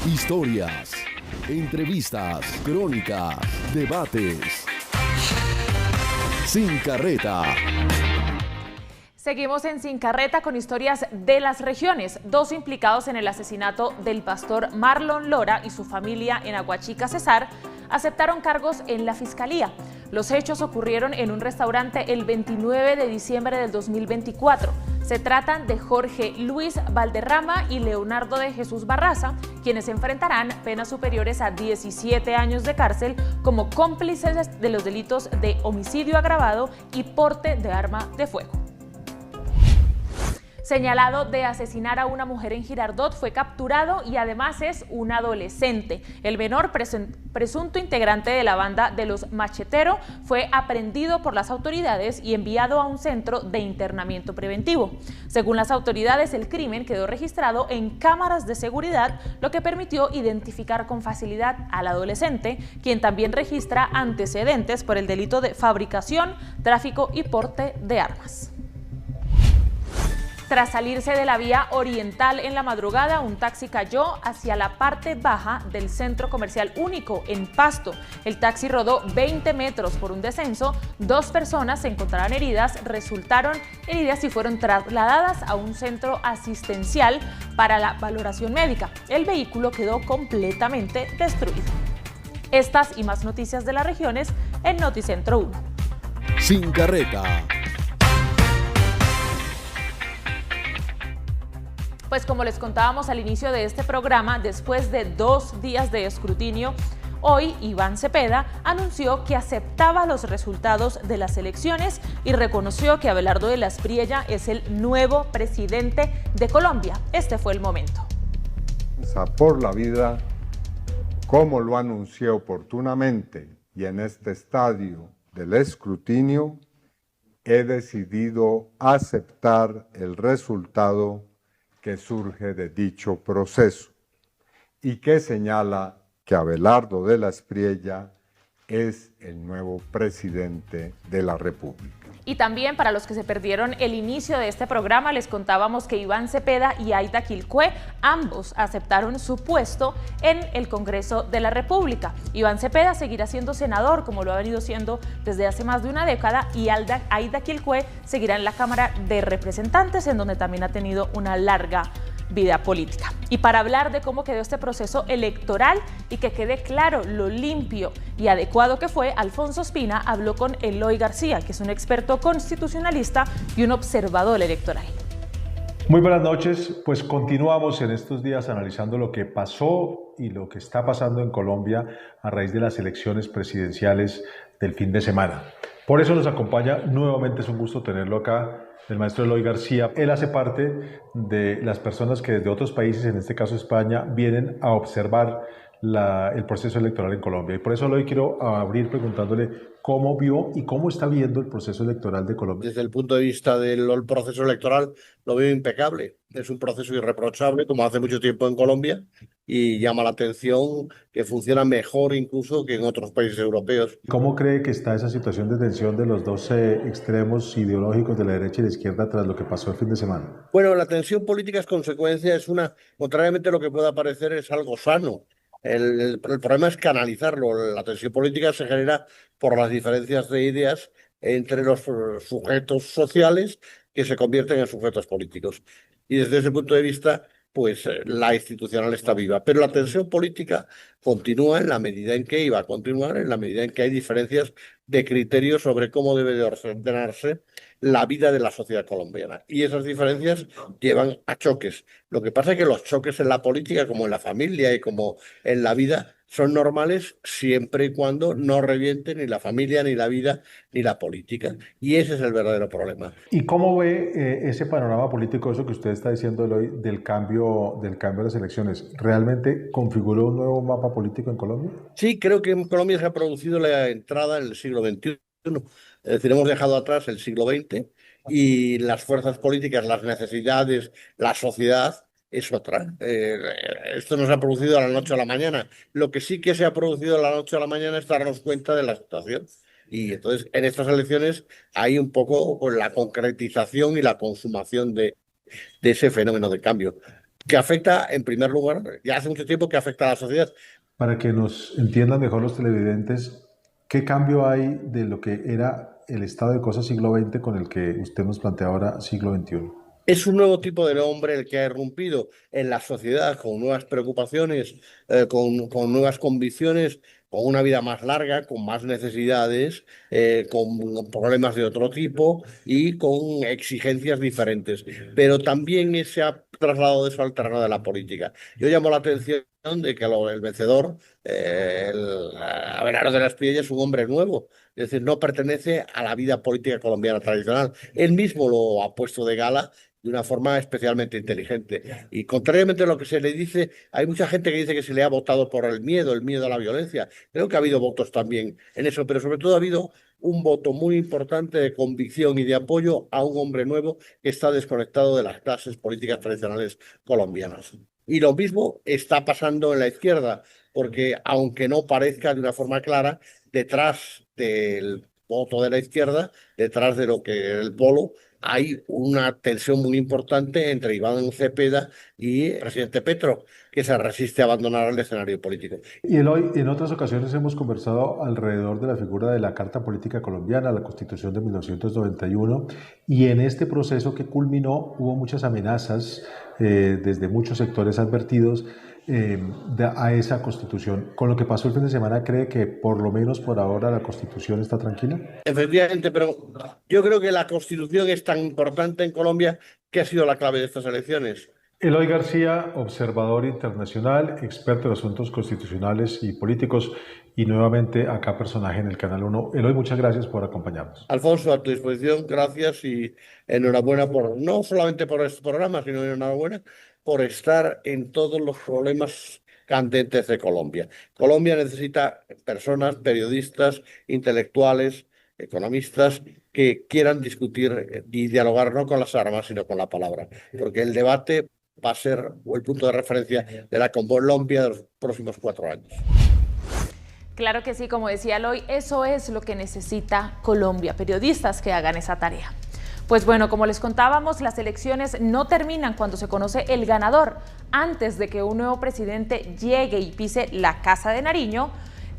Historias, entrevistas, crónicas, debates. Sin Carreta. Seguimos en Sin Carreta con historias de las regiones. Dos implicados en el asesinato del pastor Marlon Lora y su familia en Aguachica, Cesar, aceptaron cargos en la fiscalía. Los hechos ocurrieron en un restaurante el 29 de diciembre del 2024. Se tratan de Jorge Luis Valderrama y Leonardo de Jesús Barraza, quienes enfrentarán penas superiores a 17 años de cárcel como cómplices de los delitos de homicidio agravado y porte de arma de fuego. Señalado de asesinar a una mujer en Girardot, fue capturado y además es un adolescente. El menor, presunto integrante de la banda de los Machetero, fue aprehendido por las autoridades y enviado a un centro de internamiento preventivo. Según las autoridades, el crimen quedó registrado en cámaras de seguridad, lo que permitió identificar con facilidad al adolescente, quien también registra antecedentes por el delito de fabricación, tráfico y porte de armas. Tras salirse de la vía oriental en la madrugada, un taxi cayó hacia la parte baja del centro comercial Único en Pasto. El taxi rodó 20 metros por un descenso. 2 personas se encontraron resultaron heridas y fueron trasladadas a un centro asistencial para la valoración médica. El vehículo quedó completamente destruido. Estas y más noticias de las regiones en Noticentro 1. Sin Carreta. Pues como les contábamos al inicio de este programa, después de 2 días de escrutinio, hoy Iván Cepeda anunció que aceptaba los resultados de las elecciones y reconoció que Abelardo de la Espriella es el nuevo presidente de Colombia. Este fue el momento. Por la vida, como lo anuncié oportunamente y en este estadio del escrutinio, he decidido aceptar el resultado que surge de dicho proceso y que señala que Abelardo de la Espriella es el nuevo presidente de la República. Y también para los que se perdieron el inicio de este programa, les contábamos que Iván Cepeda y Aida Quilcue ambos aceptaron su puesto en el Congreso de la República. Iván Cepeda seguirá siendo senador, como lo ha venido siendo desde hace más de una década, y Aida Quilcue seguirá en la Cámara de Representantes, en donde también ha tenido una larga vida política. Y para hablar de cómo quedó este proceso electoral y que quede claro lo limpio y adecuado que fue, Alfonso Espina habló con Eloy García, que es un experto constitucionalista y un observador electoral. Muy buenas noches, pues continuamos en estos días analizando lo que pasó y lo que está pasando en Colombia a raíz de las elecciones presidenciales del fin de semana. Por eso nos acompaña nuevamente, es un gusto tenerlo acá, el maestro Eloy García. Él hace parte de las personas que desde otros países, en este caso España, vienen a observar el proceso electoral en Colombia. Y por eso Eloy quiero abrir preguntándole cómo vio y cómo está viendo el proceso electoral de Colombia. Desde el punto de vista del proceso electoral lo veo impecable. Es un proceso irreprochable, como hace mucho tiempo en Colombia, y llama la atención que funciona mejor incluso que en otros países europeos. ¿Cómo cree que está esa situación de tensión de los dos extremos ideológicos de la derecha y la izquierda tras lo que pasó el fin de semana? Bueno, la tensión política es consecuencia, contrariamente a lo que pueda parecer, es algo sano. El problema es canalizarlo. La tensión política se genera por las diferencias de ideas entre los sujetos sociales que se convierten en sujetos políticos. Y desde ese punto de vista, pues la institucional está viva. Pero la tensión política continúa en la medida en que iba a continuar, en la medida en que hay diferencias de criterios sobre cómo debe de ordenarse la vida de la sociedad colombiana. Y esas diferencias llevan a choques. Lo que pasa es que los choques en la política, como en la familia y como en la vida, son normales siempre y cuando no revienten ni la familia, ni la vida, ni la política. Y ese es el verdadero problema. ¿Y cómo ve ese panorama político, eso que usted está diciendo hoy, del cambio de las elecciones? ¿Realmente configuró un nuevo mapa político en Colombia? Sí, creo que en Colombia se ha producido la entrada en el siglo XXI. Es decir, hemos dejado atrás el siglo XX y las fuerzas políticas, las necesidades, la sociedad es otra. Esto no se ha producido de la noche a la mañana. Lo que sí que se ha producido de la noche a la mañana es darnos cuenta de la situación. Y entonces en estas elecciones hay un poco pues, la concretización y la consumación de ese fenómeno de cambio. que afecta, en primer lugar, ya hace mucho tiempo que afecta a la sociedad. Para que nos entiendan mejor los televidentes, ¿qué cambio hay de lo que era el estado de cosas siglo XX con el que usted nos plantea ahora siglo XXI? Es un nuevo tipo de hombre el que ha irrumpido en la sociedad con nuevas preocupaciones, con nuevas convicciones, con una vida más larga, con más necesidades, con problemas de otro tipo y con exigencias diferentes. Pero también se ha trasladado de eso al terreno de la política. Yo llamo la atención de que el vencedor, Abelardo de la Espriella, es un hombre nuevo. Es decir, no pertenece a la vida política colombiana tradicional. Él mismo lo ha puesto de gala de una forma especialmente inteligente. Y contrariamente a lo que se le dice, hay mucha gente que dice que se le ha votado por el miedo a la violencia. Creo que ha habido votos también en eso, pero sobre todo ha habido un voto muy importante de convicción y de apoyo a un hombre nuevo que está desconectado de las clases políticas tradicionales colombianas. Y lo mismo está pasando en la izquierda, porque aunque no parezca de una forma clara, detrás del voto de la izquierda, detrás de lo que es el polo, hay una tensión muy importante entre Iván Cepeda y el presidente Petro, que se resiste a abandonar el escenario político. Y Eloy, en otras ocasiones hemos conversado alrededor de la figura de la Carta Política Colombiana, la Constitución de 1991, y en este proceso que culminó hubo muchas amenazas desde muchos sectores advertidos a esa Constitución. Con lo que pasó el fin de semana, ¿cree que por lo menos por ahora la Constitución está tranquila? Efectivamente, pero yo creo que la Constitución es tan importante en Colombia que ha sido la clave de estas elecciones. Eloy García, observador internacional, experto en asuntos constitucionales y políticos, y nuevamente acá personaje en el Canal 1. Eloy, muchas gracias por acompañarnos. Alfonso, a tu disposición, gracias y enhorabuena no solamente por este programa, sino enhorabuena por estar en todos los problemas candentes de Colombia. Colombia necesita personas, periodistas, intelectuales, economistas que quieran discutir y dialogar no con las armas, sino con la palabra, porque el debate va a ser el punto de referencia de la Colombia de los próximos 4 años. Claro que sí, como decía Eloy, eso es lo que necesita Colombia, periodistas que hagan esa tarea. Pues bueno, como les contábamos, las elecciones no terminan cuando se conoce el ganador. Antes de que un nuevo presidente llegue y pise la Casa de Nariño,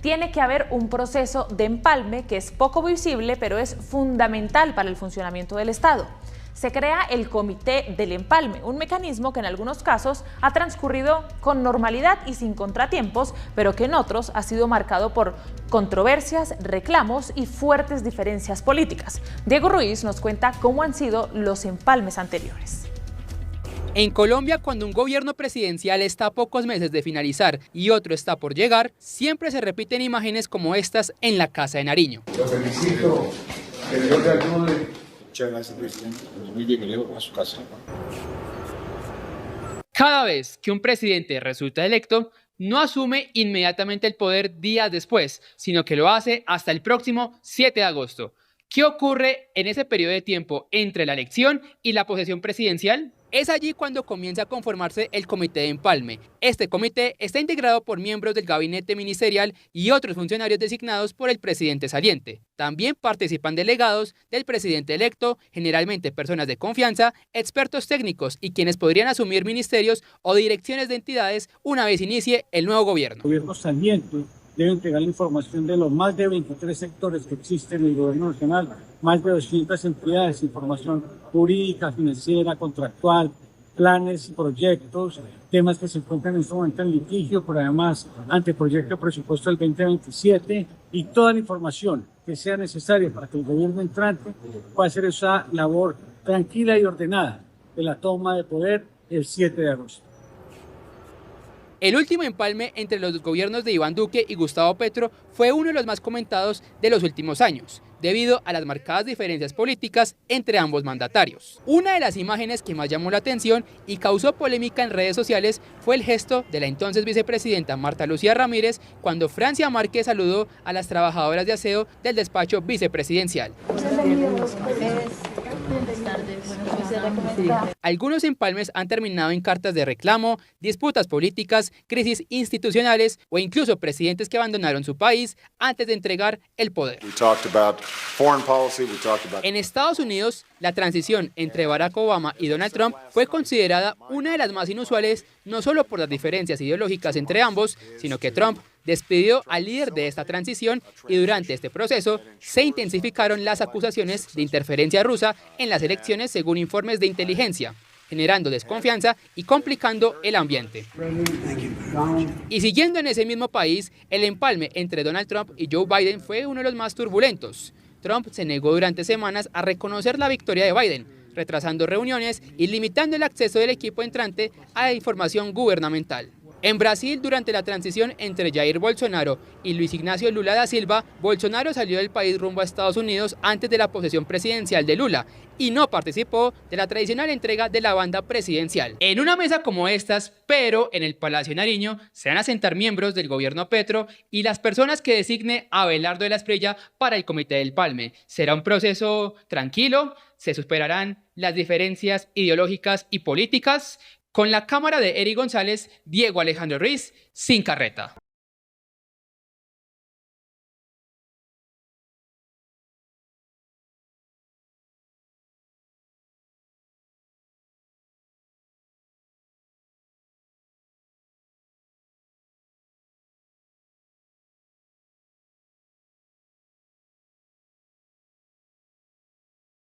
tiene que haber un proceso de empalme que es poco visible, pero es fundamental para el funcionamiento del Estado. Se crea el Comité del Empalme, un mecanismo que en algunos casos ha transcurrido con normalidad y sin contratiempos, pero que en otros ha sido marcado por controversias, reclamos y fuertes diferencias políticas. Diego Ruiz nos cuenta cómo han sido los empalmes anteriores. En Colombia, cuando un gobierno presidencial está a pocos meses de finalizar y otro está por llegar, siempre se repiten imágenes como estas en la Casa de Nariño. Lo felicito, que Dios le ayude. Muchas gracias, presidente. Muy bienvenido a su casa. Cada vez que un presidente resulta electo, no asume inmediatamente el poder días después, sino que lo hace hasta el próximo 7 de agosto. ¿Qué ocurre en ese periodo de tiempo entre la elección y la posesión presidencial? Es allí cuando comienza a conformarse el Comité de Empalme. Este comité está integrado por miembros del gabinete ministerial y otros funcionarios designados por el presidente saliente. También participan delegados del presidente electo, generalmente personas de confianza, expertos técnicos y quienes podrían asumir ministerios o direcciones de entidades una vez inicie el nuevo gobierno. El gobierno saliente debe entregar la información de los más de 23 sectores que existen en el gobierno nacional, más de 200 entidades, información jurídica, financiera, contractual, planes y proyectos, temas que se encuentran en este momento en litigio, pero además anteproyecto de presupuesto del 2027 y toda la información que sea necesaria para que el gobierno entrante pueda hacer esa labor tranquila y ordenada de la toma de poder el 7 de agosto. El último empalme entre los gobiernos de Iván Duque y Gustavo Petro fue uno de los más comentados de los últimos años, debido a las marcadas diferencias políticas entre ambos mandatarios. Una de las imágenes que más llamó la atención y causó polémica en redes sociales fue el gesto de la entonces vicepresidenta Marta Lucía Ramírez cuando Francia Márquez saludó a las trabajadoras de aseo del despacho vicepresidencial. Algunos empalmes han terminado en cartas de reclamo, disputas políticas, crisis institucionales o incluso presidentes que abandonaron su país antes de entregar el poder. En Estados Unidos, la transición entre Barack Obama y Donald Trump fue considerada una de las más inusuales, no solo por las diferencias ideológicas entre ambos, sino que Trump despidió al líder de esta transición y durante este proceso se intensificaron las acusaciones de interferencia rusa en las elecciones según informes de inteligencia, generando desconfianza y complicando el ambiente. Y siguiendo en ese mismo país, el empalme entre Donald Trump y Joe Biden fue uno de los más turbulentos. Trump se negó durante semanas a reconocer la victoria de Biden, retrasando reuniones y limitando el acceso del equipo entrante a la información gubernamental. En Brasil, durante la transición entre Jair Bolsonaro y Luis Ignacio Lula da Silva, Bolsonaro salió del país rumbo a Estados Unidos antes de la posesión presidencial de Lula y no participó de la tradicional entrega de la banda presidencial. En una mesa como estas, pero en el Palacio Nariño, se van a sentar miembros del gobierno Petro y las personas que designe Abelardo de la Espriella para el Comité del Empalme. Será un proceso tranquilo, se superarán las diferencias ideológicas y políticas. Con la cámara de Eri González, Diego Alejandro Ruiz, Sin Carreta.